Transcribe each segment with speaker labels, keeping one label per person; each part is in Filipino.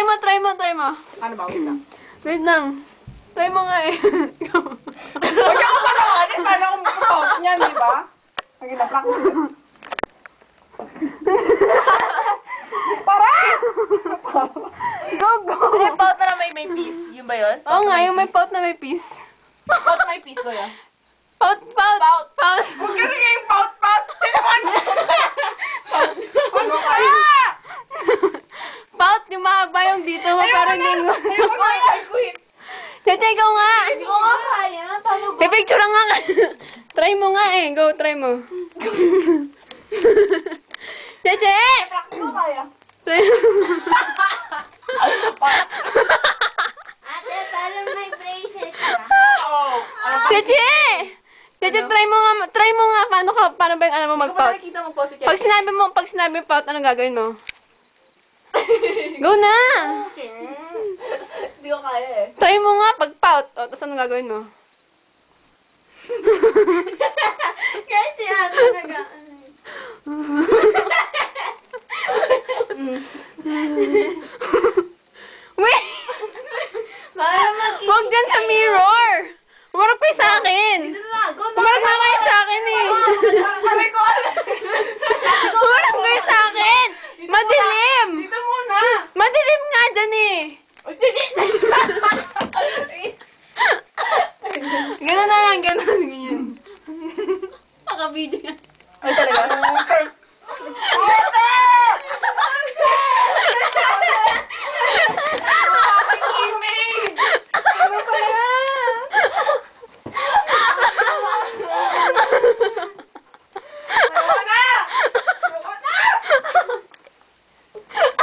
Speaker 1: Try mo.
Speaker 2: Ano ba? Wait lang.
Speaker 1: Wait lang. Try mo nga eh.
Speaker 2: Huwag ako panawanin. Paano akong mag-pout niyan, di ba? Sige na, practice. Para!
Speaker 1: Go!
Speaker 2: Ano yung pout na may piece? Yun ba yun?
Speaker 1: Oo nga, yung may pout na may piece.
Speaker 2: Pout na may piece ko yun.
Speaker 1: Pout!
Speaker 2: Huwag kasi kayong pout! Sino man? Ano kayo?
Speaker 1: Pout, yung mahaba yung dito mo, pero hindi mo.
Speaker 2: Ayoko na, I quit.
Speaker 1: Cheche, ikaw nga!
Speaker 2: Hindi ko nga kaya. Paano ba?
Speaker 1: Pipicture nga ka. Try mo nga eh. Go, try mo. Cheche!
Speaker 2: Practice ko kaya.
Speaker 1: Try
Speaker 3: Ate, parang may braces ka.
Speaker 2: Oo.
Speaker 1: Cheche! Cheche, try mo nga. Paano ba yung alam mo
Speaker 2: Ano ba
Speaker 1: mag-pout?
Speaker 2: nakikita mo po si Cheche?
Speaker 1: Pag sinabi mo pout, anong gagawin mo? Go na!
Speaker 2: Okay. Hindi ko kaya eh.
Speaker 1: Try mo nga pag-pout. O, tapos anong gagawin mo?
Speaker 3: Kahit si ate naga...
Speaker 1: Wait!
Speaker 3: Para mag-
Speaker 1: Huwag dyan sa mirror! Umarap kayo sa akin! Umarap nga kayo sa akin eh!
Speaker 2: Aray ko,
Speaker 1: Umarap kayo sa akin! Madilim!
Speaker 2: Dito muna.
Speaker 1: Madilim nga dyan eh!
Speaker 2: O, sige.
Speaker 1: Ganun na lang, ganyan. Naka-video yan.
Speaker 2: Ay, talaga?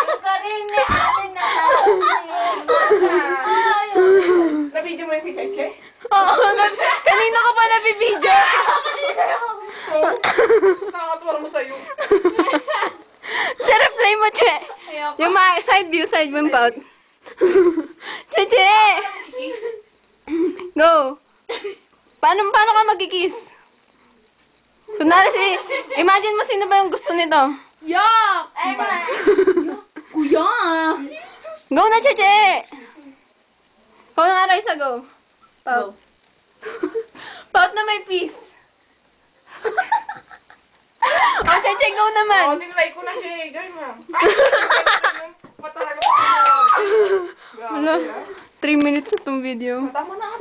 Speaker 3: Yung karing ni ate na
Speaker 2: Nabidyo mo yung si Cheche?
Speaker 1: Oo, kanina ko pa nabibideo.
Speaker 2: Nakakatuwa mo sa'yo.
Speaker 1: Che, play mo, Che. Yung side view yung pout. Che! Go! Paano ka magkikiss? Kunwari imagine mo sino ba yung gusto nito.
Speaker 2: Yuck! Kuya!
Speaker 1: Go na, Che! Go na nga, Raisa, go. Pout. Pout na may peace. Oh, Che, go
Speaker 2: Oo,
Speaker 1: naman.
Speaker 2: tinry ko na siya. Gawin mo. Patalaga
Speaker 1: Wala. 3 minutes na tong video.
Speaker 2: Tama na ka.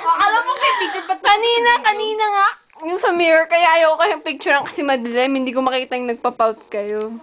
Speaker 2: Akala mo may picture pa.
Speaker 1: Kanina nga, yung sa mirror, kaya ayaw ko kayong picture kasi madilim, hindi ko makita yung nagpa-pout kayo.